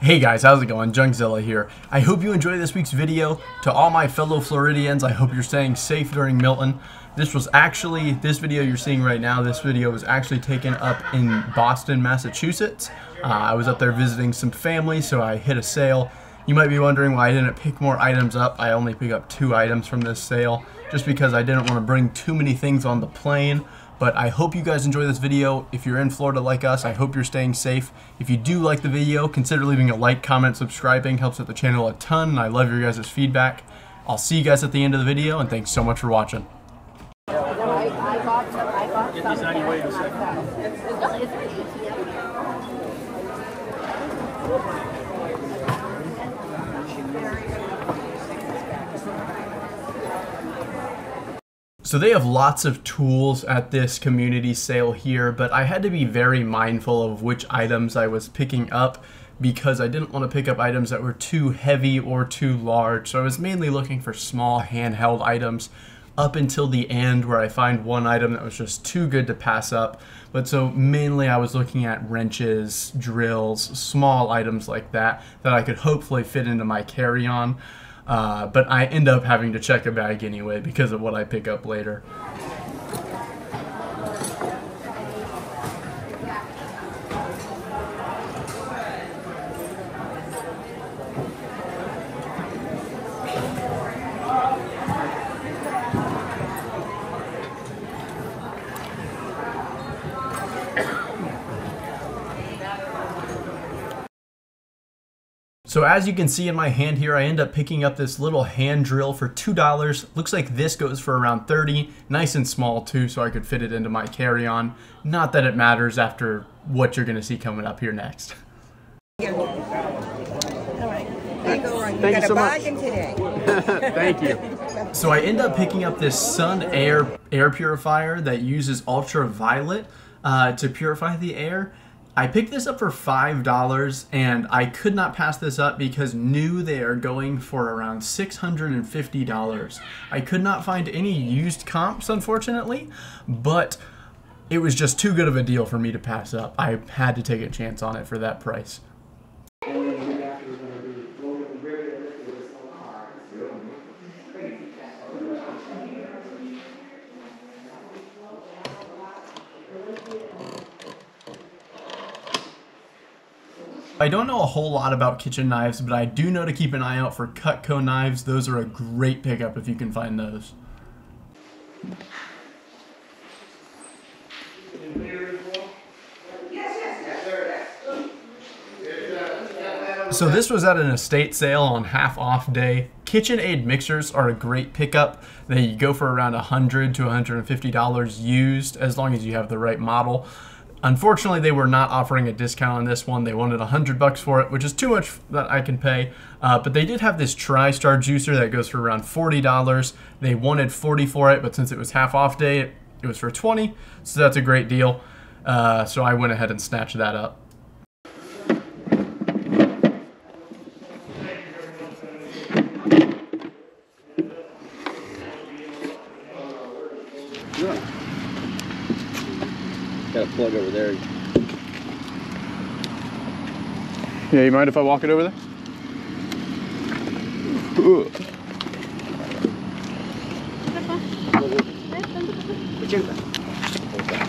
Hey guys, how's it going? Junkzilla here. I hope you enjoyed this week's video. To all my fellow Floridians, I hope you're staying safe during Milton. This video you're seeing right now, this video was actually taken up in Boston, Massachusetts. I was up there visiting some family, so I hit a sale. You might be wondering why I didn't pick more items up. I only picked up 2 items from this sale, just because I didn't want to bring too many things on the plane. But I hope you guys enjoy this video. If you're in Florida like us, I hope you're staying safe. If you do like the video, consider leaving a like, comment, subscribing. Helps out the channel a ton, and I love your guys' feedback. I'll see you guys at the end of the video, and thanks so much for watching. So they have lots of tools at this community sale here, but I had to be very mindful of which items I was picking up because I didn't want to pick up items that were too heavy or too large. So I was mainly looking for small handheld items up until the end, where I find one item that was just too good to pass up. But so mainly I was looking at wrenches, drills, small items like that I could hopefully fit into my carry-on. But I end up having to check a bag anyway because of what I pick up later. So as you can see in my hand here, I end up picking up this little hand drill for $2. Looks like this goes for around $30. Nice and small too, so I could fit it into my carry-on. Not that it matters after what you're gonna see coming up here next. Thank you so much. Thank you. So I end up picking up this Sun Air Purifier that uses ultraviolet to purify the air. I picked this up for $5, and I could not pass this up because new they are going for around $650. I could not find any used comps, unfortunately, but it was just too good of a deal for me to pass up. I had to take a chance on it for that price. I don't know a whole lot about kitchen knives, but I do know to keep an eye out for Cutco knives. Those are a great pickup if you can find those. So this was at an estate sale on half off day. KitchenAid mixers are a great pickup. They go for around $100 to $150 used, as long as you have the right model. Unfortunately, they were not offering a discount on this one. They wanted $100 for it, which is too much that I can pay. But they did have this TriStar juicer that goes for around $40. They wanted $40 for it, but since it was half off day, it was for $20. So that's a great deal. So I went ahead and snatched that up. Got a plug over there. Yeah, you mind if I walk it over there?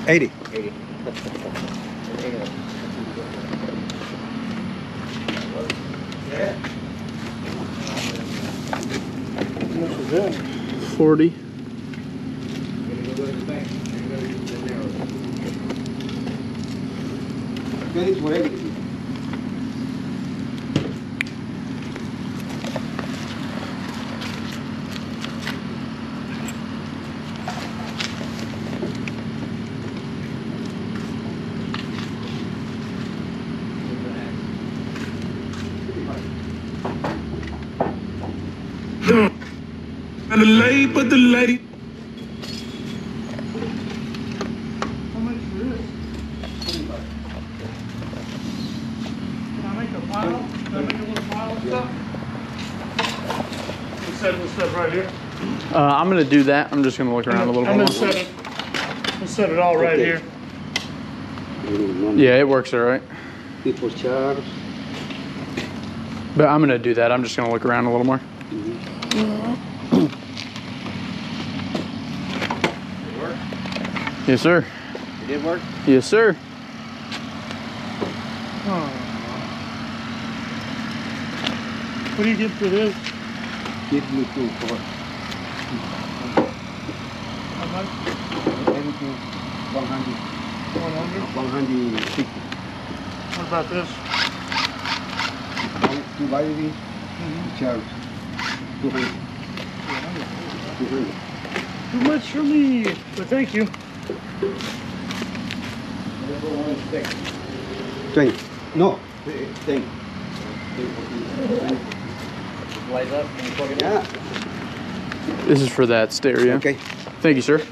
80. 80. How much is that? 40. And the lady, but the lady. How much for this? Can I make a pile? Can I make a little pile of stuff? Set this stuff right here. I'm going to do that. I'm just going to look around a little bit more. We'll set it all right here. Yeah, it works all right. Y por Charles. But I'm gonna do that. I'm just gonna look around a little more. Did it work? Yes, sir. It did work? Yes, sir. Oh. What do you get for this? Give me 2 for How much? everything 100. 100? 160. What about this? You buy these? Charge 200. 200. Too much for me, but thank you. 20. No. 10. Light up and plug it in. Yeah. This is for that stereo. Okay. Thank you, sir. Okay.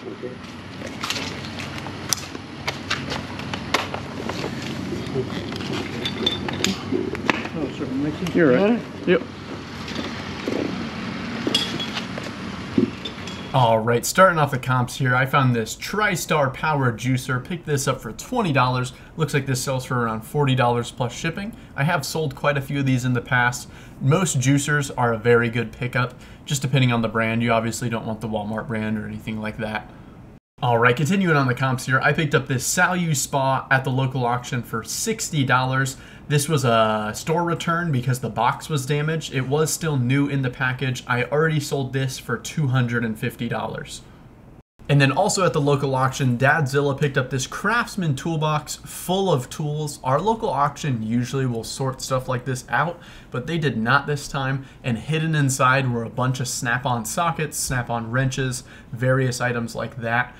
Oh, sure, mixing. You're You got right. it? Yep. All right, starting off the comps here, I found this TriStar Power Juicer. Picked this up for $20. Looks like this sells for around $40 plus shipping. I have sold quite a few of these in the past. Most juicers are a very good pickup, just depending on the brand. You obviously don't want the Walmart brand or anything like that. All right, continuing on the comps here, I picked up this Salu Spa at the local auction for $60. This was a store return because the box was damaged. It was still new in the package. I already sold this for $250. And then also at the local auction, Dadzilla picked up this Craftsman toolbox full of tools. Our local auction usually will sort stuff like this out, but they did not this time. And hidden inside were a bunch of snap-on sockets, snap-on wrenches, various items like that.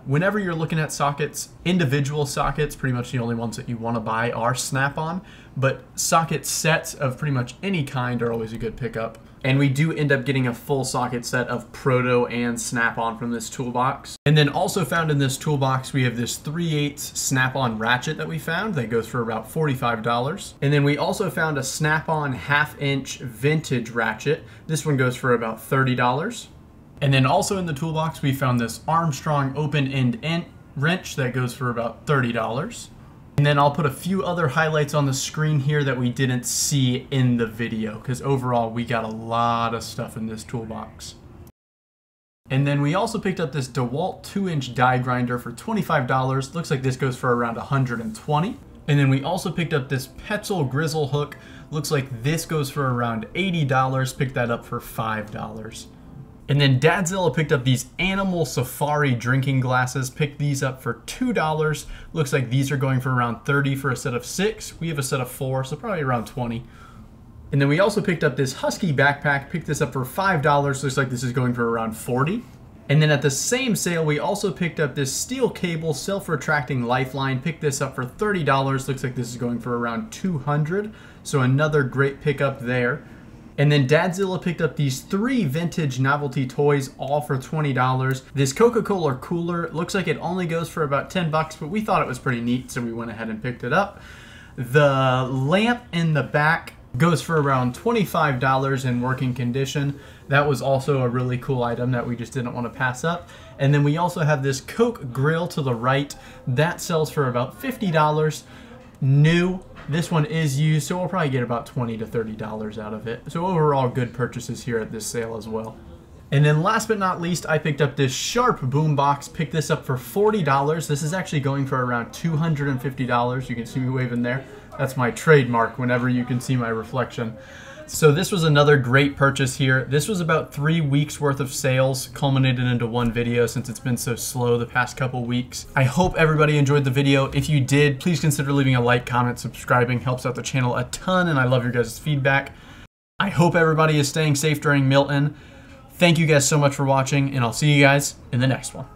Whenever you're looking at sockets, individual sockets, pretty much the only ones that you want to buy are snap-on, but socket sets of pretty much any kind are always a good pickup. And we do end up getting a full socket set of Proto and snap-on from this toolbox. And then also found in this toolbox, we have this 3/8 snap-on ratchet that we found that goes for about $45. And then we also found a snap-on 1/2-inch vintage ratchet. This one goes for about $30. And then also in the toolbox, we found this Armstrong open-end wrench that goes for about $30. And then I'll put a few other highlights on the screen here that we didn't see in the video, because overall we got a lot of stuff in this toolbox. And then we also picked up this DeWalt 2-inch die grinder for $25. Looks like this goes for around $120. And then we also picked up this Petzl grizzle hook. Looks like this goes for around $80. Picked that up for $5. And then Dadzilla picked up these Animal Safari drinking glasses, picked these up for $2. Looks like these are going for around $30 for a set of 6. We have a set of 4, so probably around $20. And then we also picked up this Husky backpack, picked this up for $5. Looks like this is going for around $40. And then at the same sale, we also picked up this steel cable self-retracting lifeline, picked this up for $30. Looks like this is going for around $200. So another great pickup there. And then Dadzilla picked up these 3 vintage novelty toys, all for $20. This Coca-Cola cooler, looks like it only goes for about $10, but we thought it was pretty neat, so we went ahead and picked it up. The lamp in the back goes for around $25 in working condition. That was also a really cool item that we just didn't want to pass up. And then we also have this Coke grill to the right. That sells for about $50. New. This one is used, so we'll probably get about $20 to $30 out of it. So overall, good purchases here at this sale as well. And then last but not least, I picked up this Sharp boombox. Picked this up for $40. This is actually going for around $250. You can see me waving there. That's my trademark whenever you can see my reflection. So this was another great purchase here. This was about 3 weeks worth of sales culminated into one video since it's been so slow the past couple weeks. I hope everybody enjoyed the video. If you did, please consider leaving a like, comment, subscribing. Helps out the channel a ton, and I love your guys' feedback. I hope everybody is staying safe during Milton. Thank you guys so much for watching, and I'll see you guys in the next one.